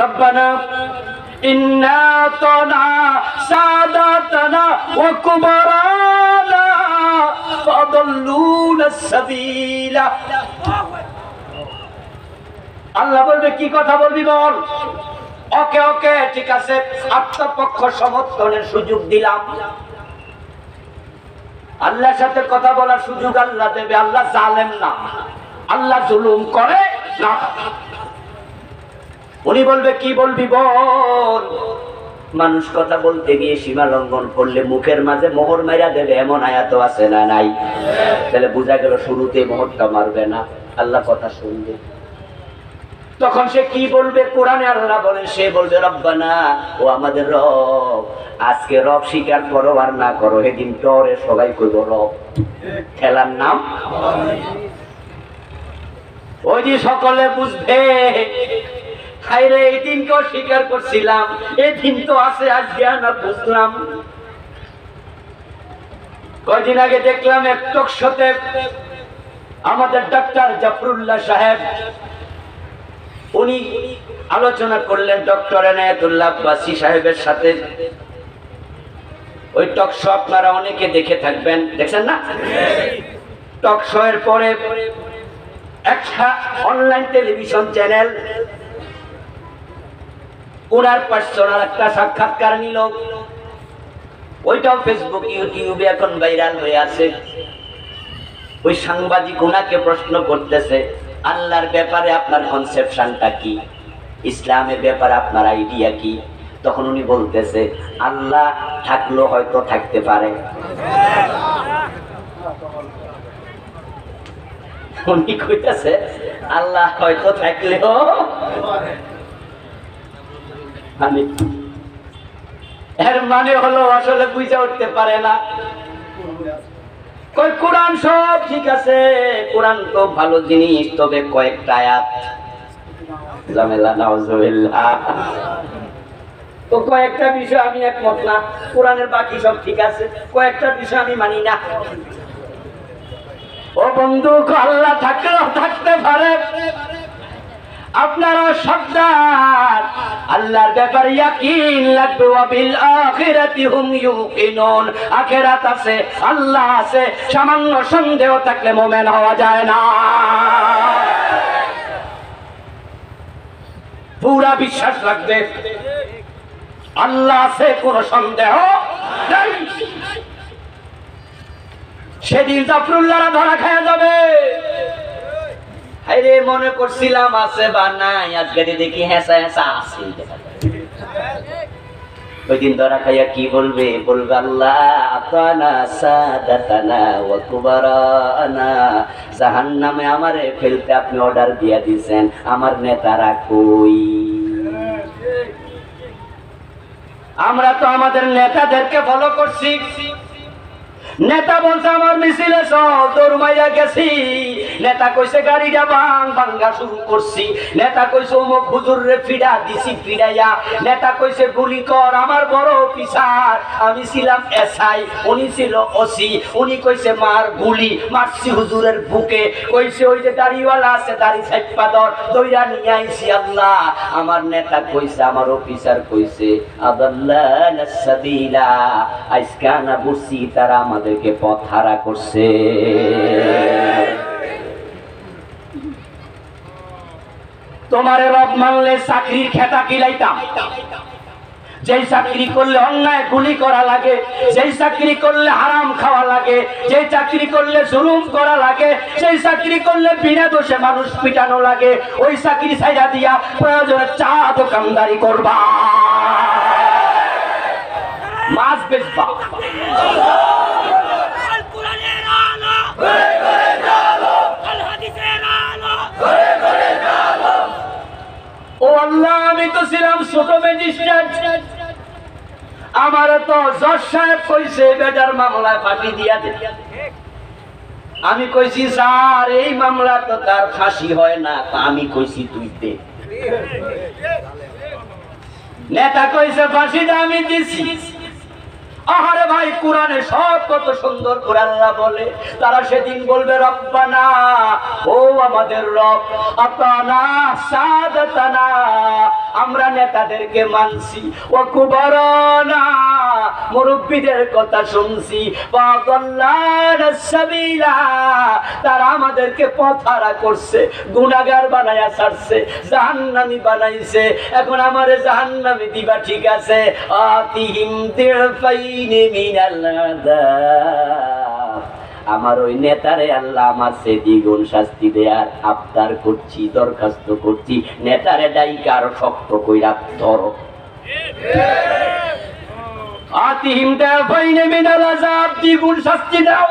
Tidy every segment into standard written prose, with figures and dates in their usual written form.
রব্বানা ইন্না তানা সাদাতানা ওয়া কুবারানা ফাদাল্লুনা সাবিলা। আল্লাহ বলবে কি কথা বলবি বল। ওকে ওকে ঠিক আছে, আত্মপক্ষ সমর্থনের সুযোগ দিলাম। আল্লাহর সাথে কথা বলার সুযোগ আল্লাহ দেবে। আল্লাহ জালেম না, আল্লাহ জুলুম করে না। উনি বলবে কি বলবি বল। মানুষ কথা বলতে গিয়ে সীমা লঙ্ঘন করলে মুখের মাঝে মোহর মাইরা দেবে, এমন আয়াত আছে না নাই? তাহলে বোঝা গেল শুরুতে মোহরটা মারবে না, আল্লাহ কথা শুনবে। তখন সে কি বলবে? কোরআনে আল্লাহ বলে, সে বলবে রব্বানা, ও আমাদের রব। আজকে রব স্বীকার করো আর না করো, সেদিন টরে সবাই কইব রব। খেলার নাম ওই যে সকলে বুঝবে, হায়রে এই দিনকেও স্বীকার করছিলাম, এই দিন তো আছে, আজকে আমরা বুঝলাম। কয়দিন আগে দেখলাম এক টক শোতে আমাদের ডাক্তার জাফরুল্লাহ সাহেব, উনি আলোচনা করলেন ডক্টর এনায়েতুল্লাহ আব্বাসী সাহেবের সাথে। ওই টক শো আপনারা অনেকে দেখে থাকবেন, দেখছেন না? টক শো এর পরে একটা অনলাইন টেলিভিশন চ্যানেল ওনার পার্সোনাল একটা সাক্ষাৎকার নিল। ওইটাও ফেসবুক ইউটিউবে এখন ভাইরাল হয়ে আছে। ওই সাংবাদিক ওনাকে প্রশ্ন করতেছে, আল্লাহর ব্যাপারে আপনার কনসেপশনটা কি, ইসলামের ব্যাপারে আপনার আইডিয়া কি? তখন উনি বলতেছে, আল্লাহ থাকলেও হয়তো থাকতে পারে। উনি কইতেছে আল্লাহ হয়তো থাকলেও, এর মানে হলো আসলে বুঝে উঠতে পারে না। কোরআন সব ঠিক আছে, কোরআন তো ভালো জিনিস, তবে কয়েকটা আয়াত জামেলা নাউজুবিল্লাহ, তো কয়েকটা বিষয় আমি একমত না। কোরআনের বাকি সব ঠিক আছে, কয়েকটা বিষয় আমি মানি না। ও বন্ধু, আল্লাহ থাকলেও থাকতে পারে। আপনারা সাবধান, আল্লাহর ব্যাপারে ইয়াকিন লাগবে। ওয়া বিল আখিরাতি হুম ইউকিনুন, আখিরাত আছে, আল্লাহ আছে, সামান্য সন্দেহ থাকলে মুমিন হওয়া যায় না। পুরা বিশ্বাস লাগবে আল্লাহ আছে, কোনো সন্দেহ নাই। সেদিন জাফরুল্লাহরা ধরা খায়া যাবে। আরে মনে করছিলাম আছে বা নাই, আজকে দেখি হেসা হেসা আছে। ওই দিন ধরা খাইয়া কি বলবে? বলবে আল্লাহ আতানা সাদাতানা ওয়া কুবারানা, জাহান্নামে আমারে ফেলতে আপনি অর্ডার দিয়া দিয়েছেন, আমার নেতারা কই? আমরা তো আমাদের নেতাদেরকে ফলো করছি। নেতা বলছে আমার মিছিলে চল, দৌড় মাইয়া গেছি। নেতা কইছে গাড়িটা ভাঙ্গা শুরু করছি। নেতা কইছে অমুক হুজুর রে ফিডা দিছি, ফিডাইয়া। নেতা কইছে গুলি কর, আমার বড় অফিসার, আমি ছিলাম এসআই, উনি ছিল ওসি। উনি কইছে মার, গুলি মারছি হুজুরের বুকে। কইছে ওই যে দাড়িওয়ালা আছে, দাড়ি ছাইপা ধর, দইরা নিয়ে আইছি। আল্লাহ, আমার নেতা কইছে, আমার অফিসার কইছে আদাল্লানা সাবিলা, আজকে না বুঝছি তারা আমাদেরকে পথ হারা করছে। তোমারে রব মানলে চাকরির খেতা কিলাইতাম। যেই চাকরি করলে অন্যায় গুলি করা লাগে, যেই চাকরি করলে হারাম খাওয়া লাগে, যেই চাকরি করলে জুলুম করা লাগে, যেই চাকরি করলে বিনা দোষে মানুষ পিটানো লাগে, ওই চাকরি ছাইড়া দিয়া প্রয়োজনে চা দোকানদারি করবা, মাছ বেচবা। ও আল্লাহ, আমি তো ছিলাম ছোট ম্যাজিস্ট্রেট, আমার তো জজ সাহেব কইছে বেটার মামলায় ফাঁসি দিয়া দে। আমি কইছি স্যার এই মামলা তো তার ফাঁসি হয় না। আমি কইছি তুই দে। নেতা কইছে ফাঁসিটা আমি দিছি। আহারে ভাই, কোরআনে সব কত সুন্দর করে আল্লাহ বলে। তারা সেদিন বলবে রব্বানা, ও আমাদের রব, আতানা সাদাতানা, আমরা নেতাদেরকে মানছি, ও কুবরানা মুরব্বিদের কথা শুনছি, ওয়াদাল্লানা সাবিলা তারা আমাদেরকে পথহারা করছে, গুনাহগার বানায়া ছাড়ছে, জাহান্নামী বানাইছে। এখন আমারে জাহান্নামী দিবা ঠিক আছে, আতিহিম দিরফাইনি মিনাল আযাব। আমার ওই নেতারে আল্লাহ আমার সে দ্বিগুণ শাস্তি দেয়ার আবদার করছি, দরখাস্ত করছি। নেতারে ডাইকার শক্ত কইরা ধরো। আতিহিম দিরফাইনি মিনাল আযাব, দ্বিগুণ শাস্তি দাও।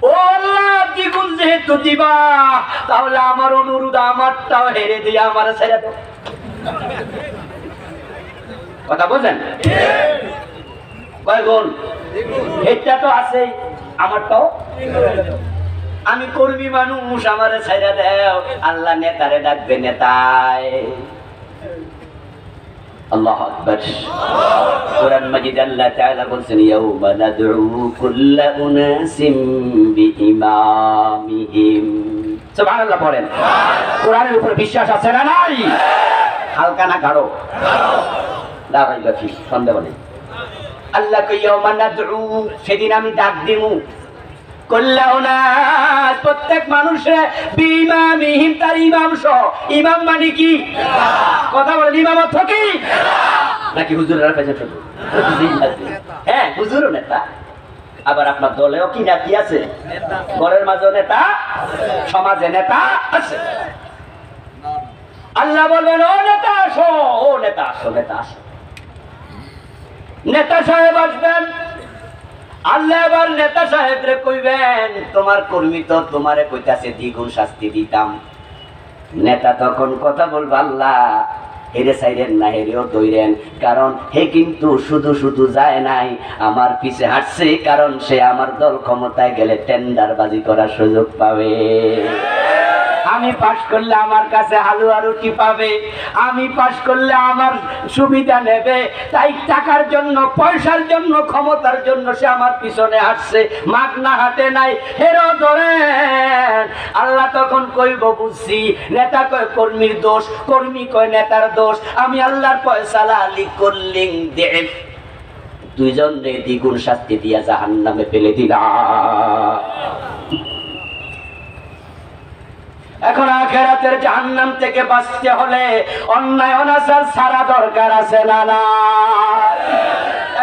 ও আল্লাহ, দ্বিগুণ যেহেতু দিবা, তাহলে আমার অনুরোধ আমারটাও হেরে দিয়ে আমার ছেড়ে দাও। কথা বলেন কয় গুণ? এটা তো আছে, আমারটাও। আমি কর্মী মানুষ, আমারে ছেড়ে দাও। আল্লাহ নেতারে ডাকবে, নেতায়। আল্লাহু আকবার। কোরআন মাজিদ আল্লাহ তাআলা বলেন, ইয়াউমা নাদউ কুল্লা উনাসিম বিইমামিহিম। সুবহানাল্লাহ পড়েন। কোরআনের উপর বিশ্বাস আছে না নাই? হালকা না গাঢ়? না ভাই বাকি সন্দেহ নেই। আল্লাহ কই ইয়াউমা নাদউ, সেদিন আমি ডাক দিমু কুল্লা উনাস, প্রত্যেক মানুষের বিইমামিহিম, তার ইমাম সহ। ইমাম মানে কি? কথা বলেন, ইমাম অর্থ কি? নাকি হুজুরেরা পেছে শুধু? হ্যাঁ, হুজুরও নেতা। আবার আপনার দলেও কি নাকি আছে? ঘরের মাঝে নেতা, সমাজে নেতা আছে। আল্লাহ বলবেন, ও নেতা আসো, ও নেতা আসো, নেতা আসো। নেতা সাহেব আসবেন। আল্লাহ এবার নেতা সাহেবরে কইবেন, তোমার কর্মী তো তোমারে কইতাছে দ্বিগুণ শাস্তি দিতাম। নেতা তখন কথা বলবে, আল্লাহ হেরে চাইলেন না, হেরেও দইরেন, কারণ হে কিন্তু শুধু শুধু যায় নাই, আমার পিছে হাঁটছে, কারণ সে আমার দল ক্ষমতায় গেলে টেন্ডার বাজি করার সুযোগ পাবে। আমি পাশ করলে আমার কাছে হালুয়া রুটি পাবে, আমি পাশ করলে আমার সুবিধা নেবে। তাই টাকার জন্য, পয়সার জন্য, ক্ষমতার জন্য সে আমার পিছনে হাঁটছে, মাগনা হাতে নাই, হেরো ধরেন। আল্লাহ তখন কইব, বুঝছি। নেতা কয় কর্মীর দোষ, কর্মী কয় নেতার দোষ। আমি আল্লাহর ফয়সালা আলী করলিং দেব, দুইজন রে দ্বিগুণ শাস্তি দিয়া জাহান্নামে ফেলে দিলাম। এখন আখিরাতের জাহান্নাম থেকে বাঁচতে হলে অন্যায় অনাচার ছাড়া দরকার আছে না না?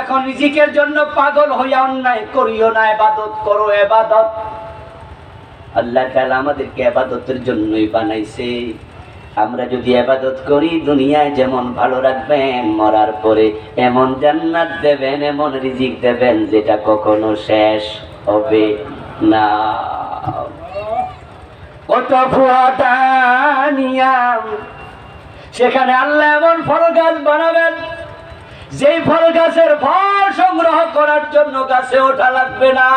এখন রিজিকের জন্য পাগল হইয়া অন্যায় করিও না, ইবাদত করো, ইবাদত। আল্লাহ তাআলা আমাদেরকে ইবাদতের জন্যই বানাইছে। আমরা যদি ইবাদত করি, দুনিয়ায় যেমন ভালো রাখবেন, মরার পরে এমন জান্নাত দেবেন, এমন রিজিক দেবেন, যেটা কখনো শেষ হবে না। কত ফুয়াদানিয়াম, সেখানে আল্লাহ এমন ফল গাছ বানাবেন, যেই ফল গাছের ফল সংগ্রহ করার জন্য গাছে ওঠা লাগবে না,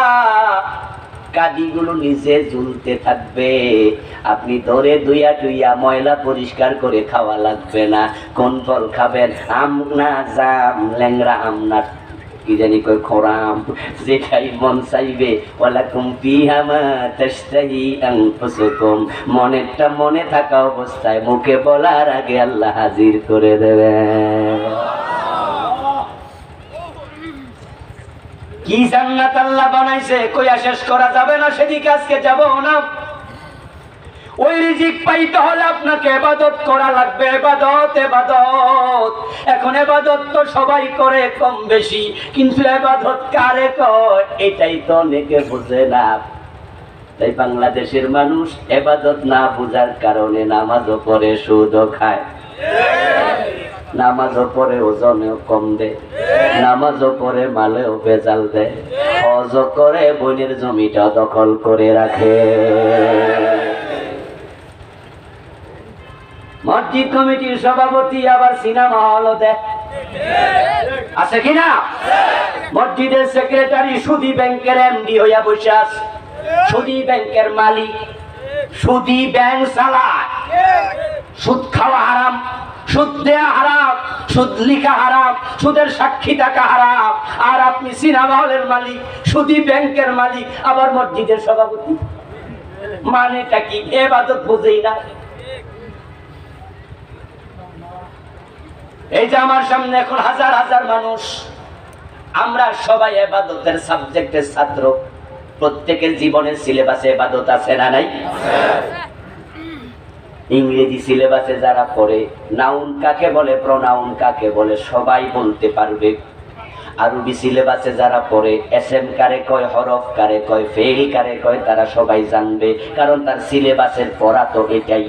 কাদিগুলো নিচে ঝুলতে থাকবে। আপনি ধরে দুইয়া টুইয়া ময়লা পরিষ্কার করে খাওয়া লাগবে না। কোন ফল খাবেন? আম না জাম, ল্যাংরা আম না কি জানি কই খরাম, যেটাই মন চাইবে। ওয়ালাকুম ফিহা মা তাশতাহি আনফুসুকুম, মনেরটা মনে থাকা অবস্থায় মুখে বলার আগে আল্লাহ হাজির করে দেবে। কি জান্নাত আল্লাহ বানাইছে, কইয়া শেষ করা যাবে না, সেদিকে আজকে যাব না। ওই রিজিক পাইতে হলে আপনাকে ইবাদত করা লাগবে, ইবাদত, ইবাদত। এখন ইবাদত তো সবাই করে কম বেশি, কিন্তু ইবাদত কারে কয় এটাই তো অনেকে বুঝে না। তাই বাংলাদেশের মানুষ ইবাদত না বুঝার কারণে নামাজও পড়ে, সুদও খায়, নামাজও পড়ে ওজনেও কম দেয়, নামাজও পড়ে মালেও ভেজাল দেয়, হজও করে বোনের জমিটা দখল করে রাখে। মসজিদ কমিটির সভাপতি আবার সিনেমা হলও দেয়, আছে কিনা? মসজিদের সেক্রেটারি সুদী ব্যাংকের এমডি হইয়া বসে আছে, সুদী ব্যাংকের মালিক, সুদী ব্যাংক চালায়। সুদ খাওয়া হারাম, সুদ দেয়া হারাম, সুদ লিখা হারাম, সুদের সাক্ষী টাকা হারাম। আর আপনি সিনেমা হলের মালিক, সুদী ব্যাংকের মালিক, আবার মসজিদের সভাপতি। মানেটা কি? ইবাদত বুঝেই না। এই যে আমার সামনে এখন হাজার হাজার মানুষ, আমরা সবাই ইবাদতের সাবজেক্টের ছাত্র। প্রত্যেকের জীবনের সিলেবাসে ইবাদত আছে না নাই? ইংরেজি সিলেবাসে যারা পড়ে নাউন কাকে বলে, প্রোনাউন কাকে বলে সবাই বলতে পারবে। আরবি সিলেবাসে যারা পড়ে এসএম কারে কয়, হরফ কারে কয়, ফেইল কারে কয়, তারা সবাই জানবে, কারণ তার সিলেবাসের পড়া তো এটাই।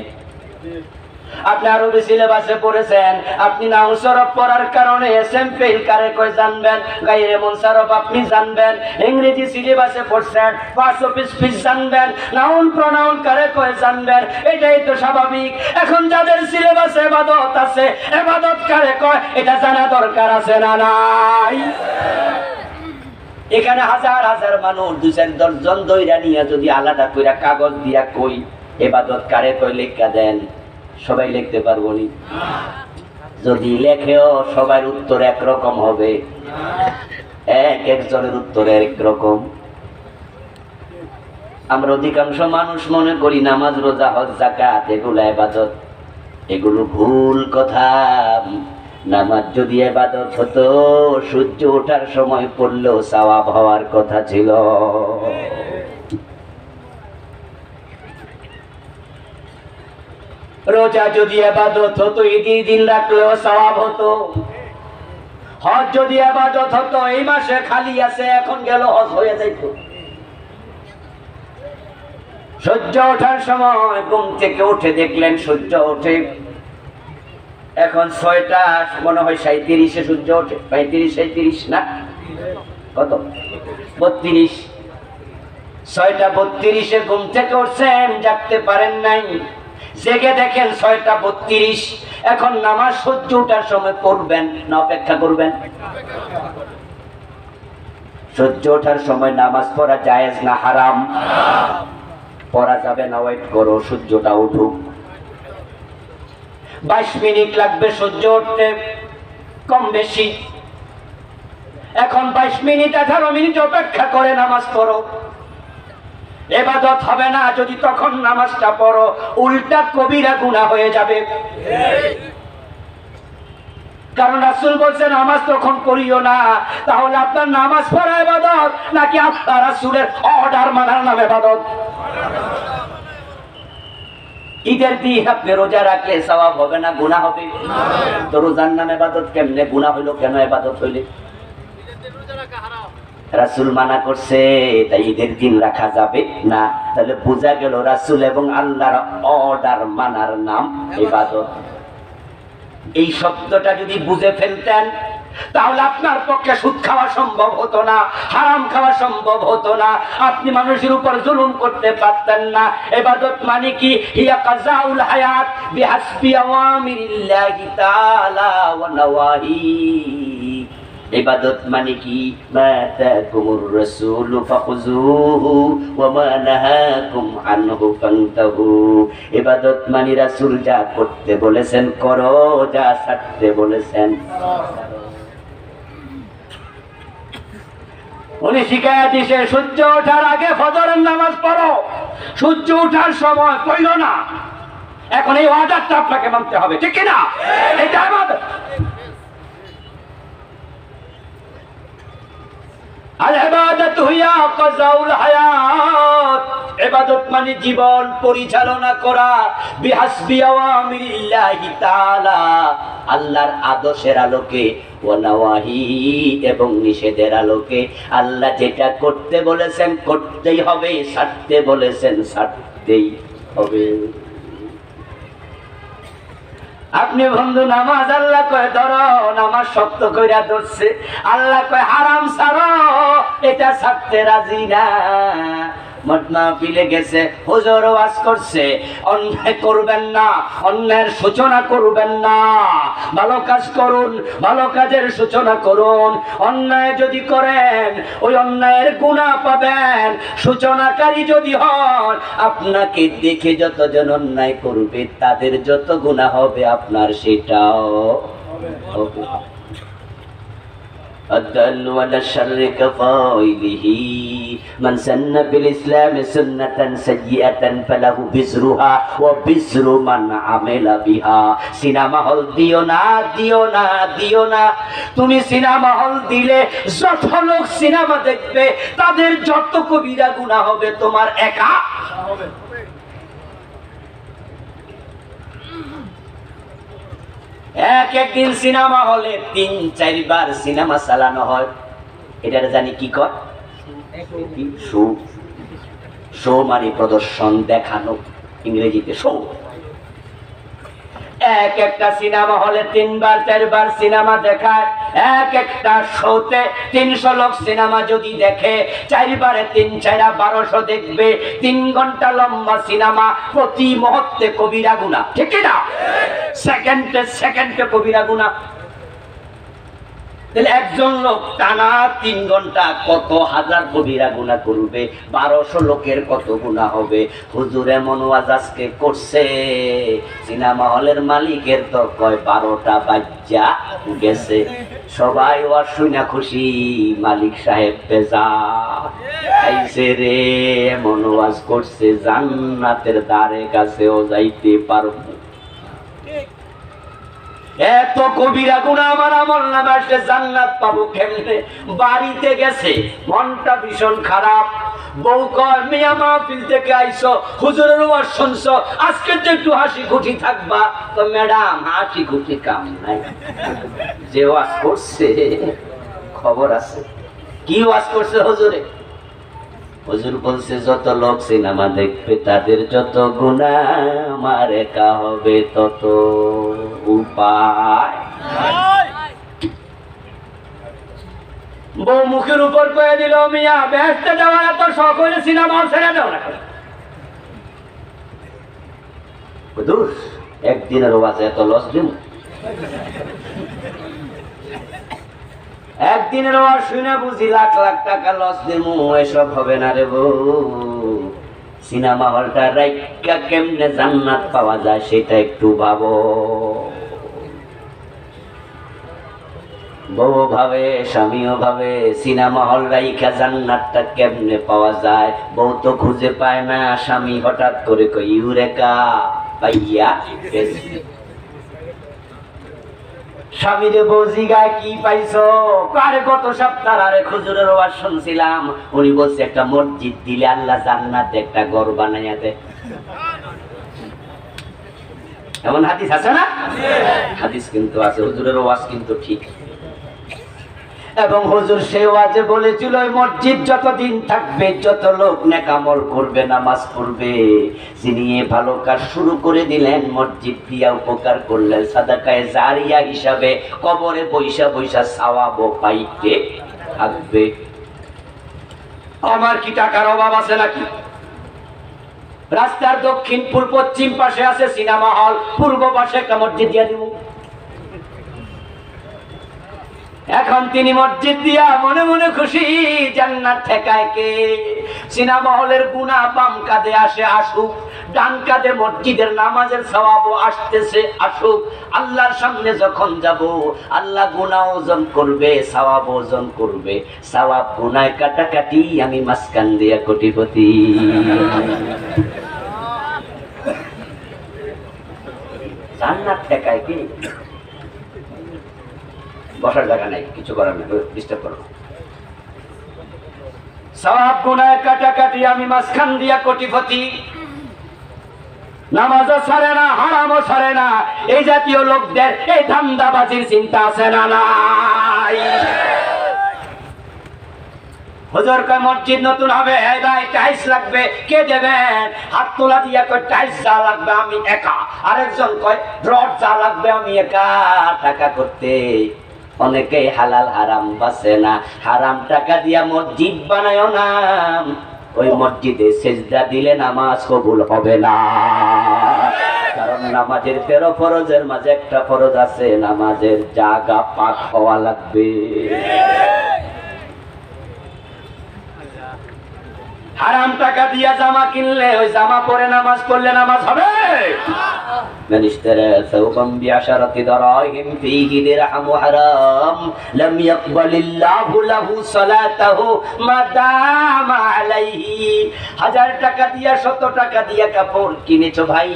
আপনি আরবি সিলেবাসে পড়েছেন, আপনি নাউন সরফ পড়ার কারণে এসএম ফেইল কারে কয় জানবেন, গায়রে মুনসারফ আপনি জানবেন। ইংরেজি সিলেবাসে পড়ছেন, পার্টস অফ স্পিচ জানবেন, নাউন প্রোনাউন কারে কয় জানবেন, এটাই তো স্বাভাবিক। এখন যাদের সিলেবাসে ইবাদত আছে, ইবাদত কারে কয় এটা জানা দরকার আছে না নাই? এখানে হাজার হাজার মানুষ, 2-4 জন দইরা নিয়ে যদি আলাদা কইরা কাগজ দিয়া কই ইবাদত কারে কয় লেখা দেন, সবাই লিখতে পারবো নি? যদি লেখেও সবার উত্তর একরকম হবে, একজনের উত্তর একরকম। আমরা অধিকাংশ মানুষ মনে করি নামাজ, রোজা, হজ, যাকাত এগুলো ইবাদত। এগুলো ভুল কথা। নামাজ যদি ইবাদত হতো, সূর্য ওঠার সময় পড়লেও সওয়াব হওয়ার কথা ছিল। রোজা যদি ইবাদত হতো, ঈদের দিন রাখলেও সওয়াব হতো। হজ যদি ইবাদত হতো, এই মাসে খালি আছে এখন গেল হজ হয়ে যাইত। সূর্য ওঠার সময় ঘুম থেকে উঠে দেখলেন সূর্য ওঠে, এখন 6টা মনে হয় 37-এ সূর্য ওঠে, 35-37 না কত, 32, 6টা 32-এ ঘুম থেকে উঠছেন, জাগতে পারেন নাই, জেগে দেখেন 6টা 32। এখন নামাজ সূর্য ওঠার সময় পড়বেন না অপেক্ষা করবেন? সূর্য ওঠার সময় নামাজ পড়া জায়েজ না হারাম? পড়া যাবে না, ওয়েট করো সূর্যটা উঠুক। 22 মিনিট লাগবে সূর্য উঠতে কম বেশি। এখন 22 মিনিট 18 মিনিট অপেক্ষা করে নামাজ পড়ো, ইবাদত হবে না। যদি তখন নামাজটা পড়ো, উল্টা কবিরা গুনাহ হয়ে যাবে। কারণ রাসূল বলছেন নামাজ তখন পড়িও না। তাহলে আপনার নামাজ পড়া ইবাদত নাকি আপনার রাসূলের অর্ডার মানার নাম ইবাদত? ঈদের দিন আপনি রোজা রাখলে সওয়াব হবে না, গুনাহ হবে? তো রোজার নাম ইবাদত কেমনে? গুনাহ হইলো কেন ইবাদত হইলে? রাসূল মানা করছে, তাই ঈদের দিন রাখা যাবে না। তাহলে বোঝা গেল রাসূল এবং আল্লাহর অর্ডার মানার নাম ইবাদত। এই শব্দটা যদি বুঝে ফেলতেন, তাহলে আপনার পক্ষে সুদ খাওয়া সম্ভব হতো না, হারাম খাওয়া সম্ভব হতো না, আপনি মানুষের উপর জুলুম করতে পারতেন না। ইবাদত মানে কি? হিয়া কাযাউল হায়াত বিহাসবি আওয়ামিরিল্লাহি তাআলা ওয়া নাওয়াহি। ইবাদত মানে কি? মা তাকুমুর রাসূলু ফাখুযুহু ওয়া মা নাহাকুম আনহু ফান্তাহু। ইবাদত মানে রাসূল যা করতে বলেছেন করো, যা ছাড়তে বলেছেন। উনি শিখায়া দিছে সূর্য ওঠার আগে ফজরের নামাজ পড়ো, সূর্য ওঠার সময় পড়ো না। এখন এই অর্ডারটা আপনাকে মানতে হবে, ঠিক কি না? এটা ইবাদত। আল ইবাদাতু হিয়া কাযাউল হায়াত। ইবাদত মানে জীবন পরিচালনা করা বিহাসবি আওয়ামিরিল্লাহি তাআলা, আল্লাহর আদেশের আলোকে, ওয়া নাওয়াহি এবং নিষেধের আলোকে। আল্লাহ যেটা করতে বলেছেন করতেই হবে, ছাড়তে বলেছেন ছাড়তেই হবে। আপনি বন্ধু নামাজ আল্লাহ কয় ধরো, নামাজ শক্ত কইরা ধরছে, আল্লাহ কয় হারাম ছাড়ো, এটা ছাড়তে রাজি না। মাহফিলে গেছে, হুজুর ওয়াজ করছে অন্যায় করবেন না, অন্যায়ের সূচনা করবেন না, ভালো কাজ করুন, ভালো কাজের সূচনা করুন। অন্যায় যদি করেন ওই অন্যায়ের গুনাহ পাবেন। সূচনাকারী যদি হন, আপনাকে দেখে যতজন অন্যায় করবে তাদের যত গুনাহ হবে আপনার সেটাও হবে। الدل على الشر كفاعله من سن بالإسلام سنة سيئة فله وزرها ووزر من عمل بها সিনেমা হল দিও না দিও না দিও না তুমি সিনেমা হল দিলে যত লোক সিনেমা দেখবে তাদের যত কবিরা গুনাহ হবে তোমার একা হবে। একদিন সিনেমা হলে ৩-৪ বার সিনেমা চালানো হয়, এটা জানি কি কয়, শো মানে প্রদর্শন দেখানো, ইংরেজিতে শো। একটা সিনেমা হলে ৩-৪ বার সিনেমা দেখায়, একটা শোতে ৩০০ লোক সিনেমা যদি দেখে ৪ বারে ৩-৪-১২০০ দেখবে। ৩ ঘন্টা লম্বা সিনেমা, প্রতি মুহূর্তে কবিরা গুনাহ, ঠিক না? সেকেন্ডে সেকেন্ডে কবিরা গুনাহ। তাহলে একজন লোক টানা ৩ ঘন্টা কত হাজার কবিরা গুনাহ করবে, ১২০০ লোকের কত গুনাহ হবে। হুজুর এমন ওয়াজ আজকে করছে, সিনেমা হলের মালিকের তো কয় ১২টা বাজ্জা গেছে। সবাই ওয়াজ শুনে খুশি, মালিক সাহেব বেজা খাইছে রে, এমন ওয়াজ করছে জান্নাতের দ্বারে কাছেও যাইতে পারবো। এত কবিরা গুনাহ আমার আমল নামে আসলে জান্নাত পাবো কেমনে? বাড়িতে গেছে, মনটা ভীষণ খারাপ। বউ কয় মিয়া মাহফিল থেকে আইছো, হুজুরের ওয়াজ শুনছো, আজকে তো একটু হাসি খুশি থাকবা। তো ম্যাডাম হাসি খুশি কাম নাই, যে ওয়াজ করছে খবর আছে। কি ওয়াজ করছে হুজুরে? হুজুর বলছে যত লোক সিনেমা দেখবে তাদের যত গুনাহ আমার একা হবে তত। উপায় বউ মুখের উপর কয়ে দিল, মিয়া বেহেশতে যাওয়ার এত শখ হইলে সিনেমা ছেড়ে দাও না। হুজুর একদিনের ওয়াজে এত লস দিন, একদিনের ওয়াজ শুনে বুঝি লাখ লাখ টাকা লস দিমু, এসব হবে না রে বউ। সিনেমা হলটা রাইখা কেমনে জান্নাত পাওয়া যায় সেটা একটু ভাবো। বউ ভাবে, স্বামীও ভাবে, সিনেমা হল রাইখা জান্নাতটা কেমনে পাওয়া যায়। বউ তো খুঁজে পায় না, স্বামী হঠাৎ করে কই ইউরেকা পাইয়া গেছি। স্বামীরে বউ জিগায় কি পাইছো? আরে গত সপ্তাহ আরে হুজুরের ওয়াজ শুনছিলাম, উনি বলছে একটা মসজিদ দিলে আল্লাহ জান্নাতে একটা ঘর বানাইয়া দেয়। এমন হাদিস আছে না? হাদিস কিন্তু আছে, হুজুরের ওয়াজ কিন্তু ঠিক। এবং হুজুর সেই ওয়াজে বলেছিল ওই মসজিদ যতদিন থাকবে, যত লোক নেক আমল করবে, নামাজ পড়বে, যিনি ভালো কাজ শুরু করে দিলেন, মসজিদ দিয়া উপকার করলেন, সাদাকায়ে জারিয়া হিসাবে কবরে বৈশা বৈশা সওয়াব পাইতে থাকবে। আমার কি টাকার অভাব আছে নাকি? রাস্তার দক্ষিণ পূর্ব পশ্চিম পাশে আছে সিনেমা হল, পূর্ব পাশে একটা মসজিদ দিয়া দিব। এখন তিনি মসজিদ দিয়া মনে মনে খুশি, জান্নাত ঠেকায় কে? সিনেমা হলের গুনাহ বাম কাঁধে আসে, আসুক, ডান কাঁধে মসজিদের নামাজের সওয়াব আসতেছে, আসুক। আল্লাহর সামনে যখন যাব, আল্লাহ গুনাহ ওজন করবে, সওয়াব ওজন করবে। সওয়াব গুনাহ কাটাকাটি, আমি মাঝখান দিয়া কোটিপতি। জান্নাত ঠেকায় কে? বসার জায়গা নাই, কিছু করার নেই, ডিস্টার্ব করবো। সওয়াব গুনাহ কাটাকাটি, আমি মাঝখান দিয়া কোটিপতি। নামাজও ছাড়ে না, হারামও ছাড়ে না, এই জাতীয় লোকদের এই ধান্দাবাজির চিন্তা আছে না নাই? হুজুর কয় মসজিদ নতুন হবে, এই ভাই টাইলস লাগবে, কে দেবেন? হাত তোলা দিয়া কয় টাইলস যা লাগবে আমি একা। আরেকজন কয় রড যা লাগবে আমি একা। টাকা করতে অনেকেই হালাল হারাম বাঁচে না, হারাম টাকা দিয়া মসজিদ বানায় না, ওই মসজিদে সেজদা দিলে নামাজ কবুল হবে না। কারণ নামাজের 13 ফরজের মাঝে একটা ফরজ আছে, নামাজের জায়গা পাক হওয়া লাগবে। হারাম টাকা দিয়া জামা কিনলে, ওই জামা পরে নামাজ পড়লে নামাজ হবে? من اشترى ثوبا ب10 دراهم فيه درهم حرام لم يقبل الله له صلاته ما دام عليه 1000 টাকা দিয়া 100 টাকা দিয়া কাপড় কিনেছো ভাই,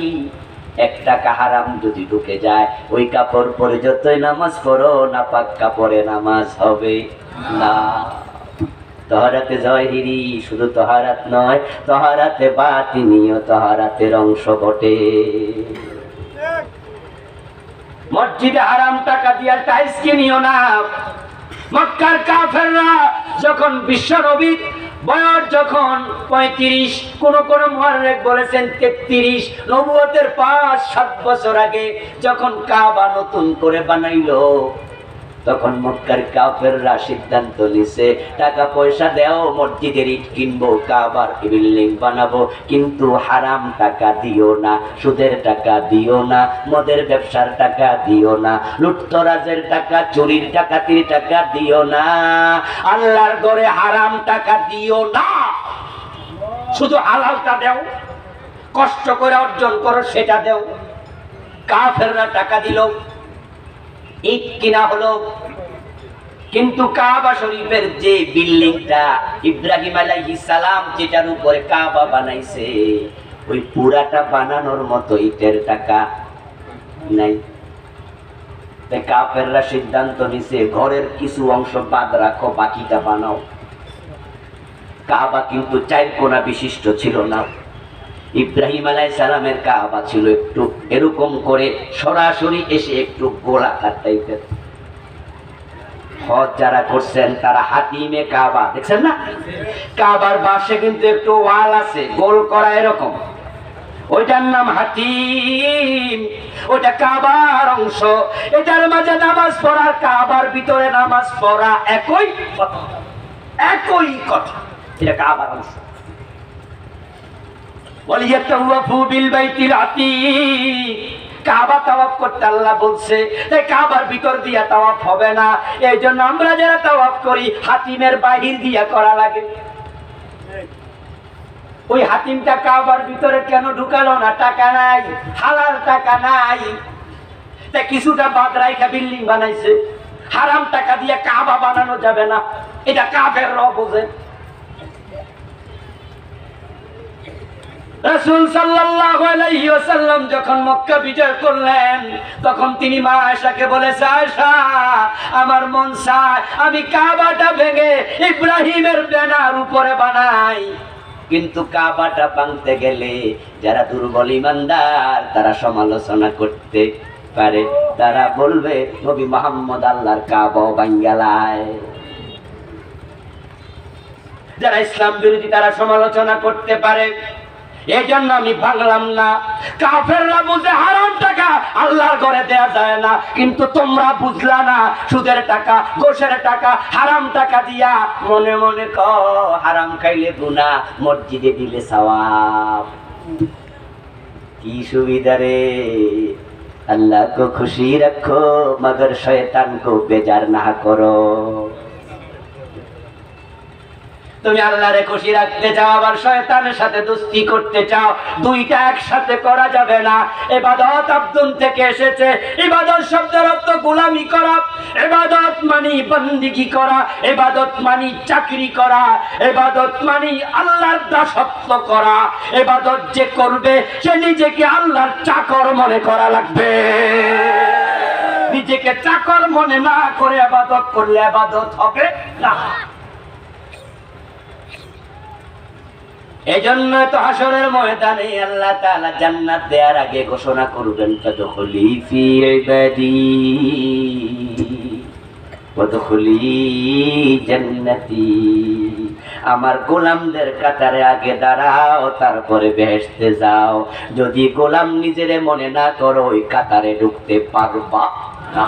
1 টাকা হারাম যদি ঢুকে যায় ওই কাপড় পরে যতই নামাজ পড়ো না পাক কাপড়ে নামাজ হবে না। তহরাতে জহিরি শুধু তহরাত নয়, তহরাতে বাতিনিও তহরাতের অংশ বটে। মসজিদে হারাম টাকা দিয়া টাইলস কিনিও না। মক্কার কাফেররা যখন বিশ্বনবী বয়স যখন 35, কোন কোন মুহাররিখ বলেছেন 33, নবুয়তের 5-7 বছর আগে যখন কাবা নতুন করে বানাইলো, তখন মক্কার কাফেররা সিদ্ধান্ত নিছে টাকা পয়সা দেও, মসজিদের ইট কিনবো, কাবার বিল্ডিং বানাবো, কিন্তু হারাম টাকা দিও না, সুদের টাকা দিও না, মদের ব্যবসার টাকা দিও না, লুটতরাজের টাকা, চুরির ডাকাতির টাকা দিও না, আল্লাহর ঘরে হারাম টাকা দিও না, শুধু হালালটা দেও, কষ্ট করে অর্জন করো সেটা দেও। কাফেররা টাকা দিল, ইট কিনা হলো, কিন্তু কাবা শরীফের যে বিল্ডিংটা ইব্রাহিম আলাইহিস সালাম যেটার উপরে কাবা বানাইছে, ওই পুরাটা বানানোর মতো ইটের টাকা নাই। তাই কাফেররা সিদ্ধান্ত নিছে ঘরের কিছু অংশ বাদ রাখো, বাকিটা বানাও। কাবা কিন্তু 4 কোণা বিশিষ্ট ছিল না। ইব্রাহিম আলাইহিস সালামের কাবা ছিল একটু এরকম করে সরাসরি এসে একটু গোলাকার টাইপের। হজ যারা করছেন তারা হাতিমে কাবা দেখছেন না, কাবার পাশে কিন্তু একটু ওয়াল আছে গোল করা এরকম, ওইটার নাম হাতিম, ওইটা কাবার অংশ। এটার মাঝে নামাজ পড়া, কাবার ভিতরে নামাজ পড়া একই কথা, একই কথা, এটা কাবার অংশ। ওয়ালিয়াতাওয়াফু বিল বাইতিল আতীক, কাবা তাওয়াফ করতে আল্লাহ বলছে, তাই কাবার ভিতর দিয়া তাওয়াফ হবে না। এই জন্য আমরা যারা তাওয়াফ করি হাতিমের বাহির দিয়া করা লাগে। ওই হাতিমটা কাবার ভিতরে কেন ঢুকালো না? টাকা নাই, হালাল টাকা নাই, তাই কিছুটা বাদ রাইখা বিল্ডিং বানাইছে। হারাম টাকা দিয়ে কাবা বানানো যাবে না, এটা কাফেররা বোঝে। রাসূল সাল্লাল্লাহু আলাইহি ওয়াসাল্লাম যখন মক্কা বিজয় করলেন, তখন তিনি মা আয়েশাকে বলেছে, আয়েশা আমার মন চায় আমি কাবাটা ভেঙে ইব্রাহিমের ব্যানার উপরে বানাই, কিন্তু কাবাটা ভাঙতে গেলে যারা দুর্বল ঈমানদার তারা সমালোচনা করতে পারে, তারা বলবে নবী মুহাম্মদ আল্লাহর কাবা ভাঙালায়। যারা ইসলাম বিরোধী তারা সমালোচনা করতে পারে, এই জন্য আমি ভাঙলাম না। কাফেররা বুঝে হারাম টাকা আল্লাহর ঘরে দেয়া যায় না, কিন্তু তোমরা বুঝলা না, সুদের টাকা, ঘোষের টাকা, হারাম টাকা দিয়া মনে মনে হারাম খাইলে গুনাহ, মসজিদে দিলে সওয়াব। কি সুবিধা রে! अल्लाह को खुशी रखो मगर शैतान को बेजार ना करो। তুমি আল্লাহরে খুশি রাখতে চাও আবার শয়তানের সাথে দোস্তি করতে চাও, দুইটা একসাথে করা যাবে না। ইবাদত আব্দুন থেকে এসেছে, ইবাদত শব্দের অর্থ গোলামি করা, ইবাদত মানে বন্দেগী করা, ইবাদত মানে চাকরি করা, ইবাদত মানে আল্লাহর দাসত্ব করা। ইবাদত যে করবে সে নিজেকে আল্লাহর চাকর মনে করা লাগবে। নিজেকে চাকর মনে না করে ইবাদত করলে ইবাদত হবে না। এজন্য তো হাসরের ময়দানে আল্লাহ তাআলা জান্নাত দেওয়ার আগে ঘোষণা করবেন, ফাদখুলি ফি ইবাদি ওয়াদখুলি জান্নাতি। আমার গোলামদের কাতারে আগে দাঁড়াও, তারপরে বেহেশতে যাও। যদি গোলাম নিজেরে মনে না করো ওই কাতারে ঢুকতে পারবা না।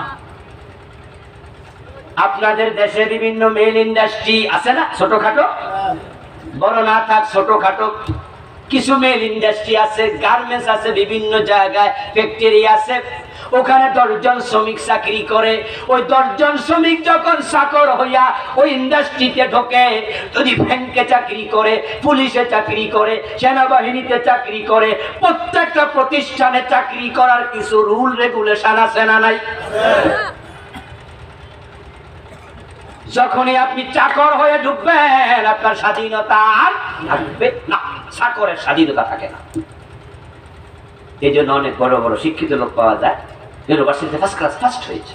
আপনাদের দেশে বিভিন্ন মেল ইন্ডাস্ট্রি আছে না, ছোটখাটো, বড় না থাক ছোটখাটো, কিছু মেল ইন্ডাস্ট্রি আছে, গার্মেন্টস আছে, বিভিন্ন জায়গায় ফ্যাক্টরি আছে, ওখানে 10 জন শ্রমিক চাকরি করে। ওই 10 জন শ্রমিক যখন চাকর হইয়া ওই ইন্ডাস্ট্রিতে ঢোকে, যদি ব্যাংকে চাকরি করে, পুলিশে চাকরি করে, সেনাবাহিনীতে চাকরি করে, প্রত্যেকটা প্রতিষ্ঠানে চাকরি করার কিছু রুল রেগুলেশন আছে না নাই? যখনই আপনি চাকর হয়ে ঢুকবেন, আপনার স্বাধীনতা আর থাকবে না, চাকরের স্বাধীনতা থাকে না। এই জন্য অনেক বড় বড় শিক্ষিত লোক পাওয়া যায়, ইউনিভার্সিটিতে ফার্স্ট ক্লাস ফার্স্ট হয়েছে।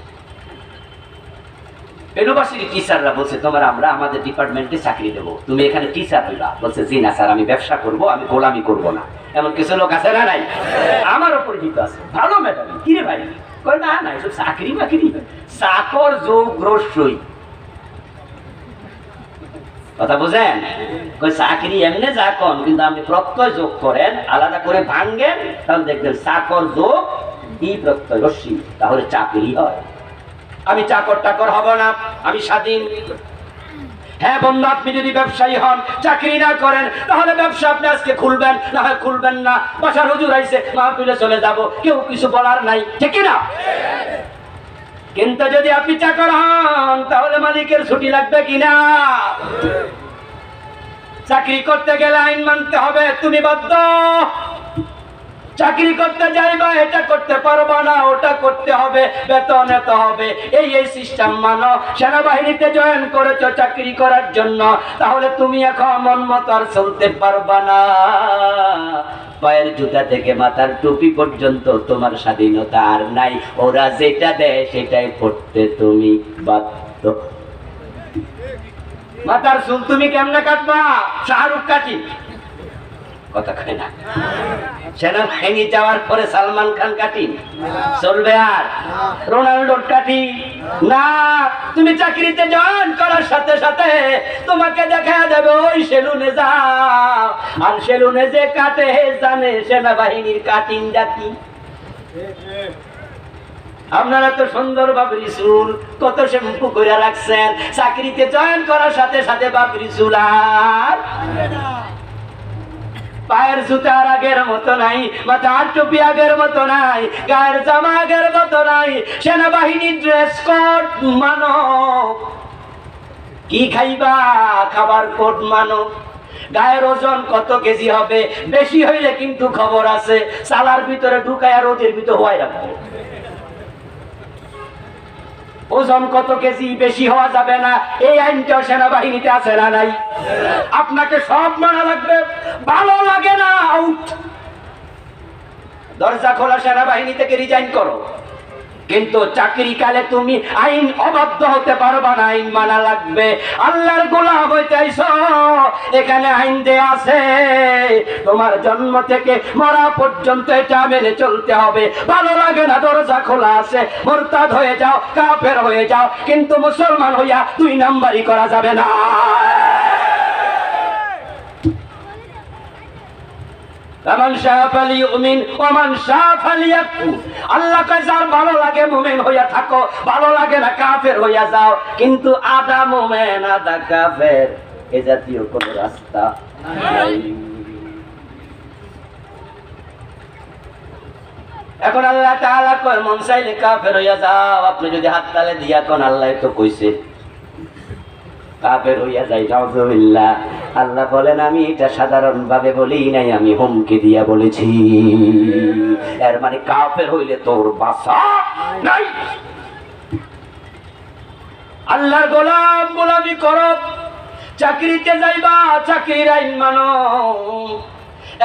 ইউনিভার্সিটি টিচাররা বলছে, তোমার আমরা আমাদের ডিপার্টমেন্টে চাকরি দেবো, তুমি এখানে টিচার হইবা। বলছে, জি না স্যার, আমি ব্যবসা করব, আমি গোলামি করব না। এমন কিছু লোক আছে না নাই? আমারও পরিচিত আছে, ভালো ম্যাডাম, কিরে ভাই, কই না না এসব চাকরি বাকরি, চাকর যোগ রস্যই, কথা বুঝেন? চাকরি এমনি যা কম, কিন্তু আপনি প্রত্যয় যোগ করেন, আলাদা করে ভাঙ্গেন, তাহলে দেখবেন চাকর যোগ ই প্রত্যয় রশ্মি, তাহলে চাকরি হয়। আমি চাকর টাকর হব না, আমি স্বাধীন। হ্যাঁ বন্ধু, আপনি যদি ব্যবসায়ী হন, চাকরি না করেন, তাহলে ব্যবসা আপনি আজকে খুলবেন, না হয় খুলবেন না। বাসার হুজুর আইছে, মাহফিলে চলে যাব, কেউ কিছু বলার নাই, ঠিক না? কিন্তু যদি আপনি চাকর হন, তাহলে মালিকের ছুটি লাগবে কিনা? চাকরি করতে গেলে আইন মানতে হবে, তুমি বাধ্য। চাকরি করতে যাইবা, এটা করতে পারবা না, ওটা করতে হবে, বেতন এত হবে, এই সিস্টেম মানো। সেনাবাহিনীতে জয়েন করেছো চাকরি করার জন্য, তাহলে তুমি এখন মন মতো আর চলতে পারবা না। পায়ের জুতা থেকে মাথার টুপি পর্যন্ত তোমার স্বাধীনতা আর নাই। ওরা যেটা দেয় সেটাই পড়তে তুমি বাধ্য। মাথার চুল তুমি কেমনে কাটবা? শাহরুখ কাটি, কথা কয় না? সেনাবাহিনী যাওয়ার পরে সালমান খান কাটি চলবে? আর রোনাল্ডোর কাটি না। তুমি চাকরিতে জয়েন করার সাথে সাথে তোমাকে দেখা যাবে ওই সেলুনে যাও, আর সেলুনে যে কাটে জানে সেনাবাহিনীর কাটিংটা কি। আপনারা তো সুন্দর বাবরি চুল, কত শ্যাম্পু করে রাখছেন, চাকরিতে জয়েন করার সাথে সাথে বাবরি চুল আর পায়ের জুতা আর আগের মতো নাই, মাথার টুপি আগের মতো নাই, গায়ের জামা আগের মতো নাই। সেনাবাহিনীর ড্রেস কোড মানো, কি খাইবা খাবার কোড মানো। গায়ের ওজন কত কেজি হবে, বেশি হইলে কিন্তু খবর আছে, সালার ভিতরে ঢুকায় আর রোদের ভিতরে হওয়াই রাখবে। ওজন কত কেজি, বেশি হওয়া যাবে না, এই আইনটা সেনাবাহিনীতে আছে না নাই? আপনাকে সব মানা লাগবে, ভালো লাগে না আউট, দরজা খোলা, সেনাবাহিনী থেকে রিজাইন করো। কিন্তু চাকরি কালে তুমি আইন অবাধ্য হতে পারবা না, আইন মানা লাগবে। আল্লাহর গোলাম হইতে আইছো, এখানে আইন দেয়া আছে, তোমার জন্ম থেকে মরা পর্যন্ত এটা মেনে চলতে হবে। ভালো লাগে না, দরজা খোলা আছে, মুরতাদ হয়ে যাও, কাফের হয়ে যাও, কিন্তু মুসলমান হইয়া 2 নাম্বারি করা যাবে না। আল্লাহ কয় যার ভালো লাগে মুমিন হইয়া থাকো, ভালো লাগে না কাফের হইয়া যাও। কিন্তু আধা মুমিন আধা কাফের, এ জাতীয় কোন রাস্তা নাই। এখন আল্লাহ তাআলা কয় মন চাইলে কাফের হইয়া যাও। আপনি যদি হাত তালে দিয়া কোন আল্লাহ তো কইছে কাফের হইয়া যাই, নাউযুবিল্লাহ। আল্লাহ বলেন আমি এটা সাধারণ ভাবে বলি নাই, আমি হুমকি দিয়া বলেছি। এর মানে কাফের হইলে তোর বাসা নাই। আল্লাহর গোলাম গোলামি করো, চাকরিতে যাইবা, চাকরির আইন মানো।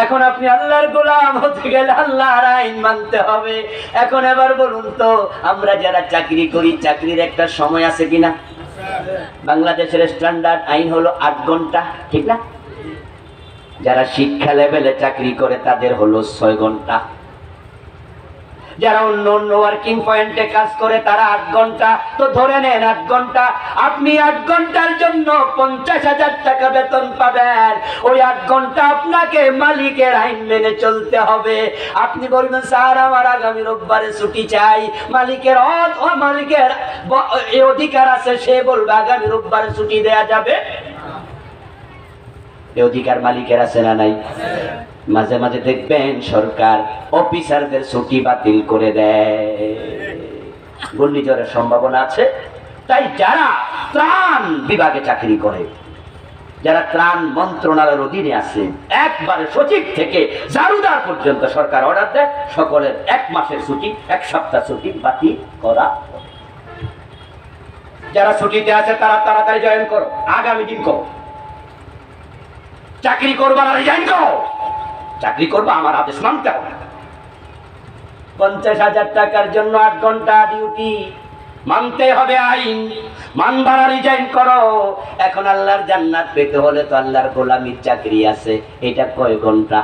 এখন আপনি আল্লাহর গোলাম হতে গেলে আল্লাহর আইন মানতে হবে। এখন এবার বলুন তো, আমরা যারা চাকরি করি, চাকরির একটা সময় আছে কিনা? বাংলাদেশের স্ট্যান্ডার্ড আইন হলো 8 ঘন্টা, ঠিক না? যারা শিক্ষা লেভেলে চাকরি করে তাদের হলো 6 ঘন্টা। যারা অন্য অন্য ওয়ার্কিং পয়েন্টে কাজ করে তারা 8 ঘন্টা। তো ধরে নেন 8 ঘন্টা, আপনি 8 ঘন্টার জন্য 50,000 টাকা বেতন পাবেন। ওই 8 ঘন্টা আপনাকে মালিকের আইন মেনে চলতে হবে। আপনি বলবেন স্যার আমার আগামী রোববারে ছুটি চাই, মালিকের মালিকের এই অধিকার আছে, সে বলবে আগামী রোববারে ছুটি দেয়া যাবে। এই অধিকার মালিকের আছে না নাই? মাঝে মাঝে দেখবেন সরকার অফিসারদের ছুটি বাতিল করে দেয়, ঘূর্ণিঝড়ের সম্ভাবনা আছে। তাই যারা ত্রাণ বিভাগে চাকরি করে, যারা ত্রাণ মন্ত্রণালয়ের অধীনে আছে, একবারে সচিব থেকে জারুদার পর্যন্ত সরকার অর্ডার দেয় সকলের 1 মাসের ছুটি, 1 সপ্তাহ ছুটি বাতিল করা। যারা ছুটিতে আছে তারা তাড়াতাড়ি জয়েন করো, আগামী দিন করো। চাকরি করবার রিজাইন করো, চাকরি করবো আমার আদেশ মানতে হবে। 50,000 টাকার জন্য 8 ঘন্টা ডিউটি, মানতে হবে আইন, মানবার রিজাইন করো। এখন আল্লাহর জান্নাত পেতে হলে তো আল্লাহর গোলামির চাকরি আছে, এটা কয় ঘন্টা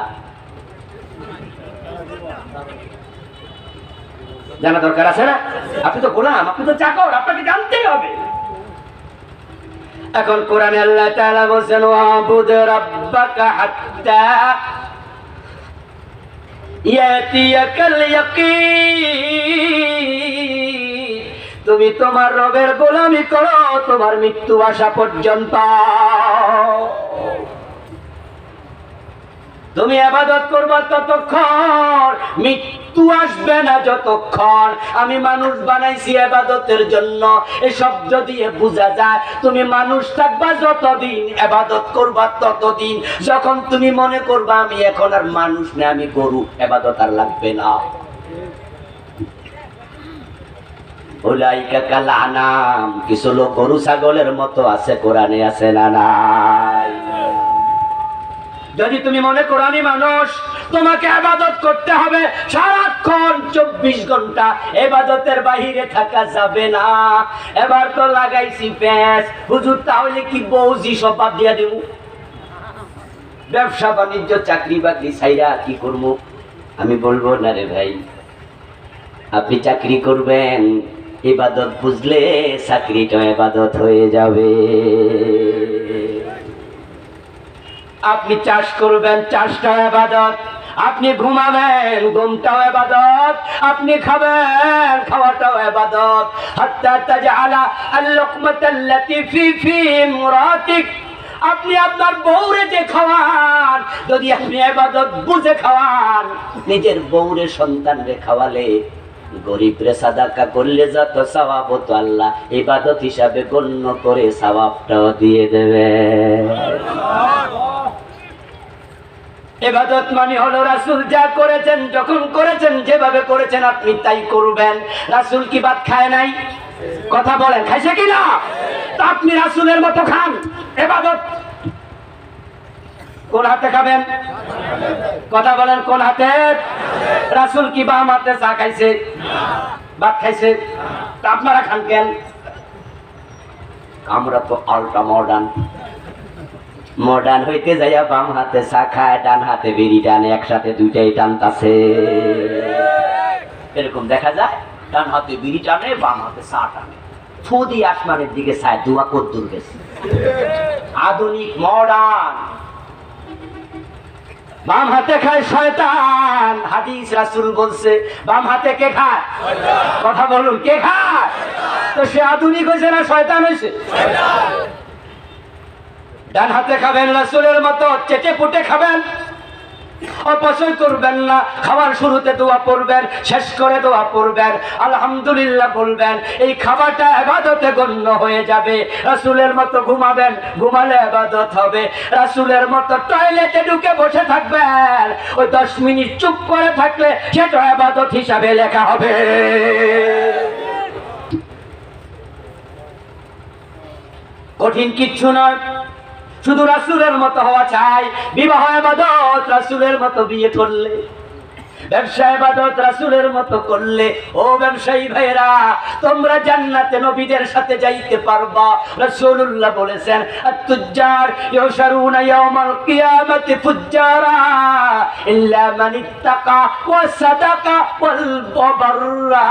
জানা দরকার আছে না? আপনি তো গোলাম, আপনি তো চাকর, আপনাকে জানতেই হবে। এখন কোরআনে আল্লাহ তাআলা বলেন ওয়াবুদ রাব্বাকা হাত্তা ইয়াতিয়াকাল ইয়াকিন, তুমি তোমার রবের গোলামি করো তোমার মৃত্যু আসা পর্যন্ত। তুমি ইবাদত করবা ততক্ষণ, মৃত্যু আসবে না যতক্ষণ। আমি মানুষ বানাইছি ইবাদতের জন্য, এই শব্দ দিয়ে বোঝা যায় তুমি মানুষ থাকবা যতদিন, ইবাদত করবা ততদিন। যখন তুমি মনে করবা আমি এখন আর মানুষ না, আমি গরু, ইবাদত আর লাগবে না। উলাইকা কাল আনাম, কিছু লোক গরু ছাগলের মতো আছে, কোরআনে আছে না নাই? যদি তুমি মনে করো আমি মানুষ, তোমাকে ইবাদত করতে হবে সারাক্ষণ 24 ঘন্টা, ইবাদতের বাহিরে থাকা যাবে না। এবার তো লাগাইছি প্যাঁচ, হুজুর তাহলে কি বউজি সব বাদ দিয়া দেব? ব্যবসা বাণিজ্য চাকরি বাকরি ছাইরা কি করবো? আমি বলবো না রে ভাই, আপনি চাকরি করবেন, ইবাদত বুঝলে চাকরিটা ইবাদত হয়ে যাবে। আপনি চাষ করবেন, চাষটাও ইবাদত। আপনি ঘুমাবেন, ঘুমটাও ইবাদত। আপনি খাবেন, খাওয়াটাও ইবাদত। হাত্তা তাজআলা আল-লুকমাতাল্লাতী ফি ইমরাতিক, আপনি আপনার বউরে যে খাওয়ান, যদি আপনি ইবাদত বুঝে খাওয়ান, নিজের বউরে সন্তানরে খাওয়ালে, গরিবরে সাদাকা করলে যত সওয়াব হতো আল্লাহ ইবাদত হিসাবে গণ্য করে সওয়াবটাও দিয়ে দেবে। ইবাদত মানে হলো রাসূল যা করেছেন, যখন করেছেন, যেভাবে করেছেন আপনি তাই করবেন। রাসূল কি ভাত খায় নাই? কথা বলেন, খাইছে কিনা? তা আপনি রাসূলের মতো খান। ইবাদত কোন হাতে খাবেন? কথা বলেন, কোন হাতে? রাসূল কি বাম হাতে চা খাইছে, ভাত খাইছে? তা আপনারা খান কেন? আমরা তো আল্ট্রা মডার্ন হইতে যাইয়া বাম হাতে চা খায়, ডান হাতে বিড়ি টানে, একসাথে দুইটাই টানতাছে। এরকম দেখা যায়, ডান হাতে বিড়ি টানে, বাম হাতে চা টানে, ফুদি আসমানের দিকে চায়, দুয়া কদ্দুর গেছে। আধুনিক মডার্ন। বাম হাতে খায় শয়তান, হাদিস রাসূল বলছে বাম হাতে কে খায়? কথা বলুন, কে খায়? তো সে আধুনিক হয়েছে না শয়তান হয়েছে? ডান হাতে খাবেন রাসূলের মতো, চেটে পুটে খাবেন, অপচয় করবেন না। খাবার শুরুতে দোয়া পড়বেন, শেষ করে দোয়া পড়বেন, আলহামদুলিল্লাহ বলবেন। এই খাবারটা ইবাদতে গণ্য হয়ে যাবে। রাসূলের মতো ঘুমাবেন, ঘুমালে ইবাদত হবে। রাসূলের মতো টয়লেটে ঢুকে বসে থাকবেন, ওই 10 মিনিট চুপ করে থাকলে সেটা ইবাদত হিসাবে লেখা হবে। কঠিন কিচ্ছু নয়, শুধু রাসূলের মতো হওয়া চাই। বিবাহ ইবাদত রাসূলের মতো বিয়ে করলে, ব্যবসা ইবাদত রাসূলের মতো করলে, ও ব্যবসায়ী ভাইরা তোমরা জান্নাতে নবীদের সাথে যাইতে পারবা। রাসূলুল্লাহ বলেছেন আত-তুজ্জার ইউশারুনা ইয়াওমাল কিয়ামাতি ফুজ্জারা ইল্লা মান ইত্তাকা ওয়া সাদাকা ওয়াল বাররা,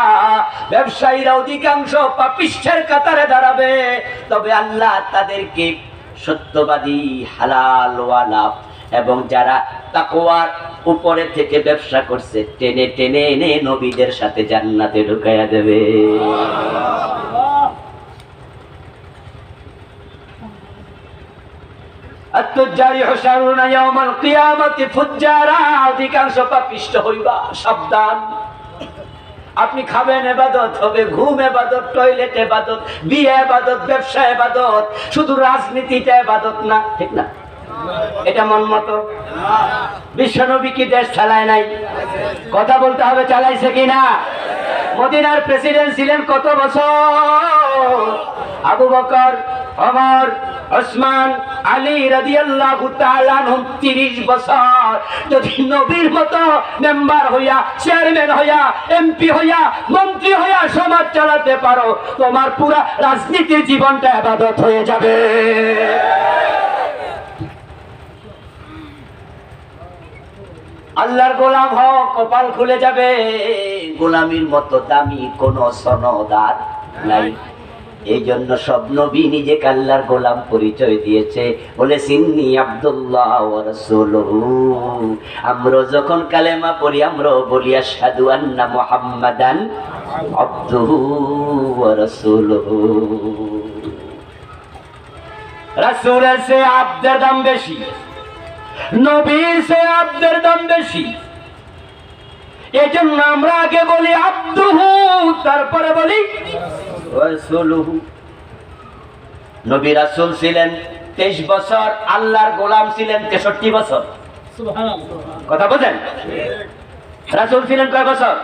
ব্যবসায়ীরা অধিকাংশ পাপিষ্ঠের কাতারে দাঁড়াবে, তবে আল্লাহ তাদেরকে সত্যবাদী, হালাল ওয়ালা এবং যারা তাকওয়ার উপরে থেকে ব্যবসা করছে টেনে টেনে এনে নবীদের সাথে জান্নাতে ঢুকাইয়া দেবে। আত-তুজ্জারি হুশারুনা ইয়াউমাল কিয়ামাতি ফুজ্জারা, অধিকাংশ পাপিষ্ট হইবা, সাবধান। আপনি খাবেন ইবাদত হবে, ঘুম ইবাদত, টয়লেট ইবাদত, বিয়ে ইবাদত, ব্যবসা ইবাদত, শুধু রাজনীতিটা ইবাদত না, ঠিক না? এটা মন মতো বিশ্বনবী কি দেশ চালায় নাই? কথা বলতে হবে, চালাইছে কিনা? মদিনার প্রেসিডেন্ট ছিলেন কত বছর? আবু বকর, ওমর, ওসমান, আলী রাদিয়াল্লাহু তাআলা আনহুম 30 বছর। যদি নবীর মতো মেম্বার হইয়া, চেয়ারম্যান হইয়া, এমপি হইয়া, মন্ত্রী হইয়া সমাজ চালাতে পারো, তোমার পুরা রাজনীতির জীবনটা ইবাদত হয়ে যাবে। আল্লাহর গোলাম হও, কপাল খুলে যাবে। গোলামির মতো দামি কোন সনদার নাই। এই জন্য সব নবী নিজেকে আল্লাহর গোলাম পরিচয় দিয়েছে, বলে সিন্নি আব্দুল্লাহ ওয়া রাসূলুহু। আমরা যখন কালেমা পড়ি, আমরা বলি আশহাদু আন্না মুহাম্মাদান আবদুহু ওয়া রাসূলুহু। রাসূলের চেয়ে আব্দের দাম বেশি, নবীর চেয়ে আব্দের দাম বেশি। এই জন্য আমরা আগে বলি আব্দুহু, তারপরে বলি রাসূলুহু। নবী রাসূল ছিলেন 23 বছর, আল্লাহর গোলাম ছিলেন 63 বছর। সুবহানাল্লাহ, কথা বোঝেন? রাসূল ছিলেন কয় বছর?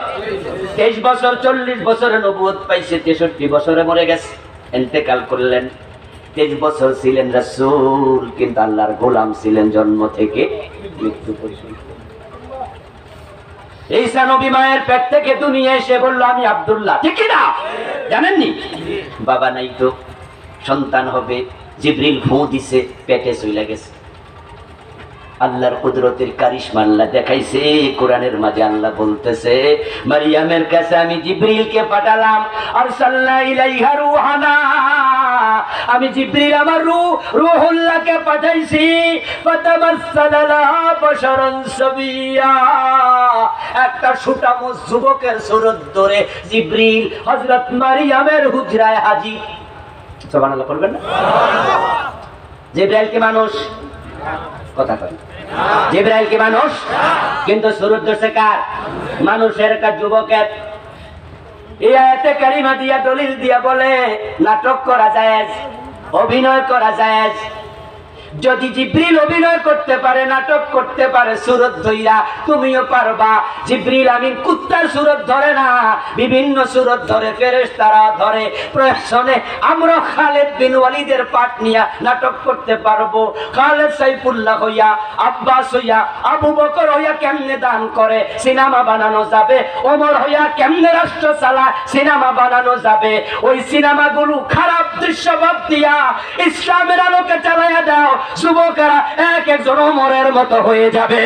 23 বছর। 40 বছরে নবুয়ত পাইছে, 63 বছরে মরে গেছে, ইন্তেকাল করলেন। 23 বছর ছিলেন রাসূল, কিন্তু আল্লাহর গোলাম ছিলেন জন্ম থেকে মৃত্যু পর্যন্ত। ঈসা নবী মায়ের পেট থেকে দুনিয়া এসে বলল আমি আব্দুল্লাহ, ঠিক কি না? জানেননি? বাবা নাই তো, সন্তান হবে। জিবরিল ফু দিছে, পেটে চলে গেছে। আল্লাহর কুদরতের কারিশমা আল্লাহ দেখাইছে। কোরআনের মাঝে আল্লাহ বলতেছে, মারিয়ামের কাছে আমি জিবরিলকে পাঠালাম, আরসালনা ইলাইহা রূহানা। আমি জিবরিল আমার রূহুল্লাহকে পাঠাইছি। ফাতামাসসালা লাহা বাশারান সাবিয়া। একটা সুঠাম যুবকের সুরত ধরে জিবরিল হযরত মারিয়ামের হুজরায় হাজির। সুবহানাল্লাহ পড়বেন না? জিবরাইল কি মানুষ? কথা কয়। জিবরাইল কি মানুষ? কিন্তু সুরত ধরছে কার? মানুষের, কার? যুবকের। এই আয়াতে কারিমা দিয়া দলিল দিয়া বলে নাটক করা জায়েজ, অভিনয় করা জায়েজ। যদি জিবরিল অভিনয় করতে পারে, নাটক করতে পারে সুরত ধইরা, তুমিও পারবা। জিবরিল আমিন কুত্তার সুরত ধরে না, বিভিন্ন সুরত ধরে, ফেরেশতারা ধরে। প্রয়োজনে আমরা খালিদ বিন ওয়ালিদের পাঠ নিয়ে নাটক করতে পারবো। খালিদ সাইফুল্লাহ হইয়া, আব্বাস হইয়া, আবু বকর হইয়া কেমনে দান করে সিনেমা বানানো যাবে, ওমর হইয়া কেমনে রাষ্ট্র চালায় সিনেমা বানানো যাবে। ওই সিনেমাগুলো খারাপ দৃশ্য বাদ দিয়া ইসলামের আলোকে চালাইয়া দাও, যুবকেরা এক একজন ওমরের মতো হয়ে যাবে।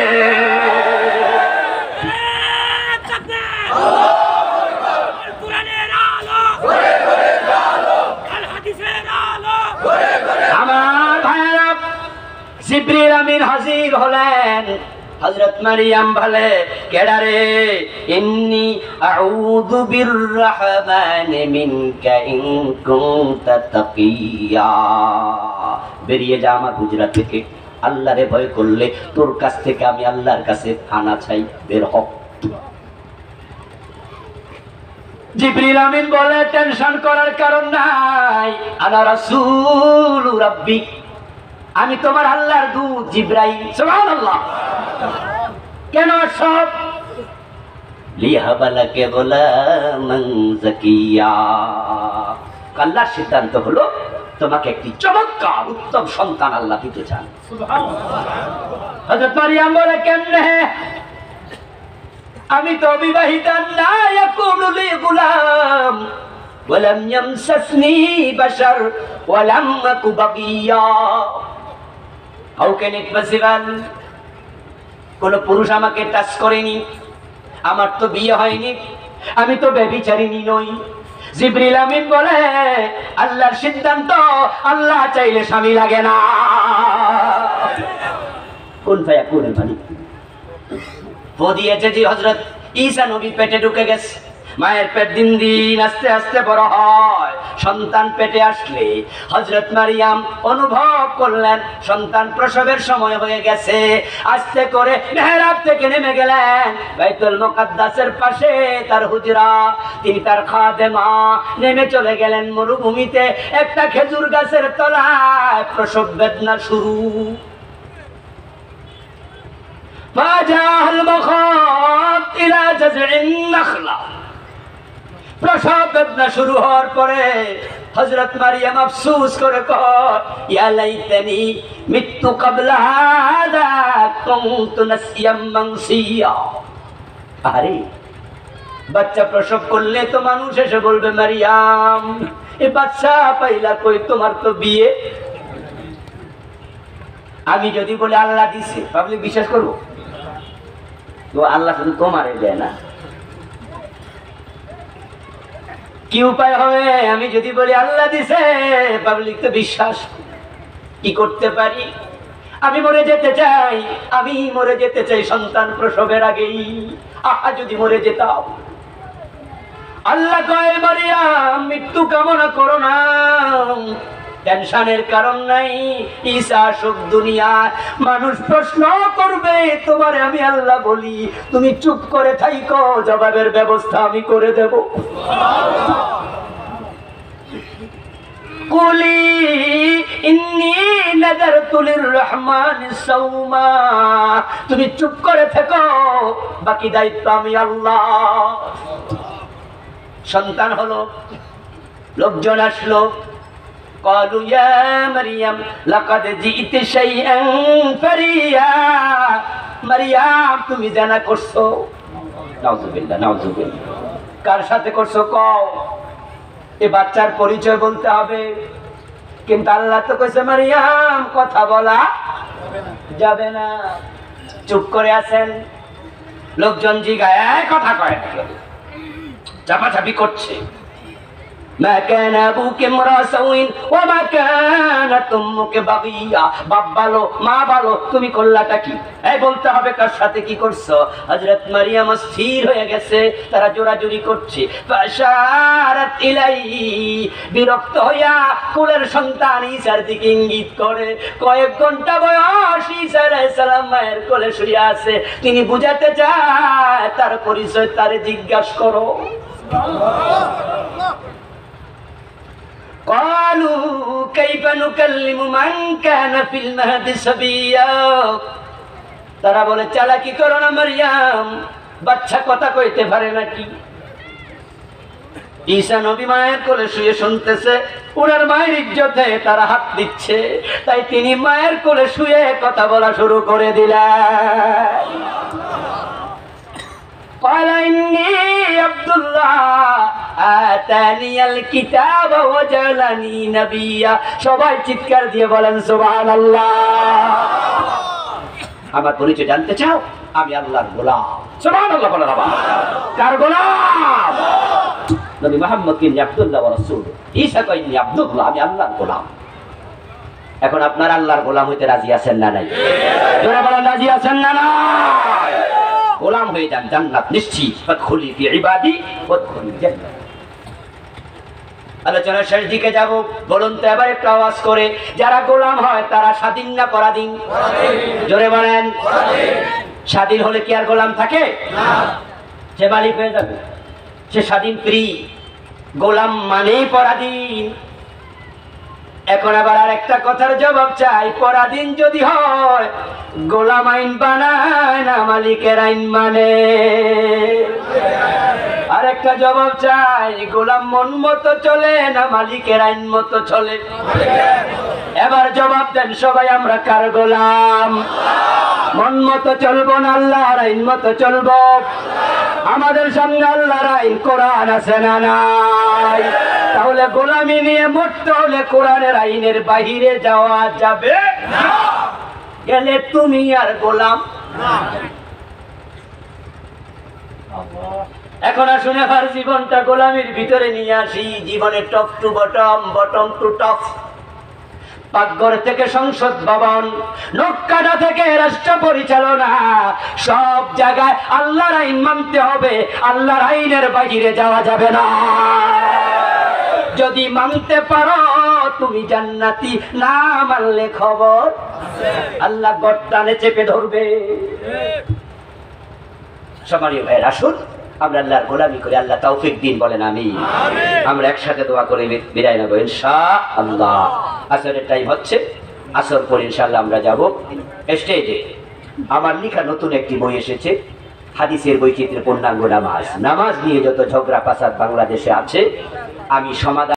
আমার ভাইরা, জিবরিল আমিন হাজির হলেন। হযরত মারিয়াম বলে, কেডারে? ইন্নী আউযু বিররহমানি মিনকা ইন কুনতা তাকিয়া। বেরিয়ে যা আমার হুজরা থেকে, আল্লাহরে ভয় করলে তোর কাছ থেকে আমি আল্লাহর কাছে ফানা চাই, বের হ। জিবরিল আমিন বলে, টেনশন করার কারণ নাই, আনা রাসূলু রাব্বিক, আমি তোমার আল্লাহর দূত জিবরাইল। সুবহানাল্লাহ। কেন সব? লিহাবালাকে গোলামান যাকিয়া। আল্লাহর সিদ্ধান্ত হলো তোমাকে একটি চমৎকার উত্তম সন্তান আল্লাহ দিতে চান। সুবহানাল্লাহ। হযরত মারিয়াম বলে, কেমনে? আমি তো বিবাহিতা না, ইয়াকুনু লি গোলাম ওয়ালাম ইয়ামসাসনি বাশার ওয়ালাম আকু বাগিয়া। How can it possible? কোন পুরুষ আমাকে টাচ করেনি, আমার তো বিয়ে হয়নি, আমি তো ব্যভিচারিণী নই। জিবরিল আমিন বলে, আল্লাহর সিদ্ধান্ত, আল্লাহ চাইলে স্বামী লাগে না। কোন ভাইয়া কোন মালিক দিয়েছে যে হযরত ঈসা নবী পেটে ঢুকে গেছে। মায়ের পেট দিন দিন আস্তে আস্তে বড় হয়। সন্তান পেটে আসলে হযরত মারিয়াম অনুভব করলেন সন্তান প্রসবের সময় হয়ে গেছে। আস্তে করে মেহরাব থেকে নেমে গেলেন বাইতুল মুকাদ্দাসের পাশে তার হুজরা, তিনি তার খাদেমা নেমে চলে গেলেন মরুভূমিতে একটা খেজুর গাছের তলায়। প্রসব বেদনা শুরু। প্রসব বেদনা শুরু হওয়ার পরে হযরত মারিয়াম আফসোস করে কয়, ইয়া লাইতানি মিতু ক্বাবলা হাযা কুনতু নাসিয়াম মানসিয়া। আরে বাচ্চা প্রসব করলে তো মানুষ এসে বলবে, মারিয়াম এই বাচ্চা পাইলা কই, তোমার তো বিয়ে। আমি যদি বলি আল্লাহ দিছে, পাবলিক বিশ্বাস করবো? তো আল্লাহ শুধু তোমারে দেয় না, কি উপায় হবে? আমি যদি বলি আল্লাহ দিছে, পাবলিক তো বিশ্বাস। কি করতে পারি? আমি মরে যেতে চাই, আমি মরে যেতে চাই সন্তান প্রসবের আগেই। আহা যদি মরে যেতাম। আল্লাহ কয়, মারিয়াম মৃত্যু কামনা করো না, টেনশনের কারণ নাই। ঈসা আসুক দুনিয়ায়, মানুষ প্রশ্ন করবে তোমারে আমি আল্লাহ বলি, তুমি চুপ করে থাইকো, জবাবের ব্যবস্থা আমি করে দেব। কুলি ইন্নী নাযারতু লিররহমানি সাওমা, তুমি চুপ করে থেকো, বাকি দায়িত্ব আমি আল্লাহ। সন্তান হলো, লোকজন আসলো, ক্বালু ইয়া মারইয়াম লাকাদ জিইতি শাইআন ফারিয়া। মারইয়াম তুমি জানা করছো। নাউযুবিল্লাহ, নাউযুবিল্লাহ। কার সাথে করছো কও? এই বাচ্চার পরিচয় বলতে হবে। কিন্তু আল্লাহ তো কইছে মারইয়াম কথা বলা যাবে না। চুপ করে আছেন। লোকজন জিগায়, কথা কয় না, চাপাচাপি করছে। মা কানা আবুকে ইমরা সাউইন ওয়া মা কানাত উম্মুকে বাগিয়া। বাপ ভালো, মা ভালো, তুমি করলাটা কি? এই বলতে হবে কার সাথে কি করছো। হযরত মারিয়াম স্থির হয়ে গেছে, তারা জোরাজুরি করছে। ফাশারাত ইলাইহি, বিরক্ত হইয়া কোলের সন্তান ঈসার দিকে ইঙ্গিত করে। কয়েক ঘন্টা বয়স ঈসা আলাইহিস সালাম মায়ের কোলে শুয়ে আছে। তিনি বুঝাতে চায় তার পরিচয় তারে জিজ্ঞাসা করো। ক্বালু কাইফা নুকাল্লিমু মান কানা ফিল মাহদি সাবিয়্যা। তারা বলে, চালাকি করো না মারইয়াম, বাচ্চা কথা কইতে পারে নাকি? ঈসা নবী মায়ের কোলে শুয়ে শুনতেছে, ওনার মায়ের ইজ্জতে তারা হাত দিচ্ছে, তাই তিনি মায়ের কোলে শুয়ে কথা বলা শুরু করে দিলেন। قال إني عبد الله آتاني الكتاب وجعلني نبيا। সবাই চিৎকার দিয়ে বলেন সুবহানাল্লাহ। আমার পরিচয় জানতে চাও? আমি আল্লাহর গোলাম। সুবহানাল্লাহ বলো বাবা। কার গোলাম? নবী মুহাম্মদ কে আব্দুল্লাহ ওয়া রাসূল। ঈসা কয় ইন্নী আব্দুল্লাহ, আমি আল্লাহর গোলাম। এখন আপনার আল্লাহর গোলাম হইতে রাজি আছেন না নাই? জোরে বলেন, রাজি আছেন না নাই? গোলাম হয়ে যান, জান্নাত নিশ্চিত। ফাদখুলি ফি ইবাদি ওয়াদখুলিল জান্নাত। আলোচনার শেষ দিকে যাব। বলুন তো এবার একটু আওয়াজ করে, যারা গোলাম হয় তারা স্বাধীন না পরাধীন? জোরে বলেন। স্বাধীন হলে কি আর গোলাম থাকে না? সে মালিক হয়ে যাবে, সে স্বাধীন ফ্রি। গোলাম মানেই পরাধীন। এখন আবার আর একটা কথার জবাব চাই, পরাধীন যদি হয় গোলাম আইন বানায় না মালিকের আইন মানে? আর একটা জবাব চাই, গোলাম মন মতো চলে না মালিকের আইন মতো চলে? এবার জবাব দেন সবাই, আমরা কার গোলাম? মন মতো চলবো না আল্লাহর আইন মতো চলবো? আমাদের সামনে আল্লাহর আইন কোরআন আছে না নাই? তাহলে গোলামি নিয়ে মরতে হলে কোরআনের আইনের বাহিরে যাওয়া যাবে না। গেলে তুমি আর গোলাম না। এখন আসুন এবার জীবনটা গোলামির ভিতরে নিয়ে আসি। জীবনে top to bottom, bottom to top. পাকঘর থেকে সংসদ ভবন, নৌকাটা থেকে রাষ্ট্র পরিচালনা, সব জায়গায় আল্লাহর আইন মানতে হবে। আল্লাহর আইনের বাহিরে যাওয়া যাবে না। যদি মানতে পারো তুমি জান্নাতি, না মানলে খবর আল্লাহ গর্দানে চেপে ধরবে। সম্মানীয় ভাইয়ের, আসুন আমরা আল্লাহর গোলামি করে আল্লাহ তৌফিক দিন, বলেন আমিন। আমরা একসাথে দোয়া করে বিদায় নেব ইনশাআল্লাহ। আসরের টাইম হচ্ছে, আসর পর ইনশাআল্লাহ আমরা যাব স্টেজে। আমার লেখা নতুন একটি বই এসেছে, হাদিসের বৈচিত্র্যের পূর্ণাঙ্গ নামাজ। নামাজ নিয়ে যত ঝগড়া ফাসাদ বাংলাদেশে আছে আমি সমাধান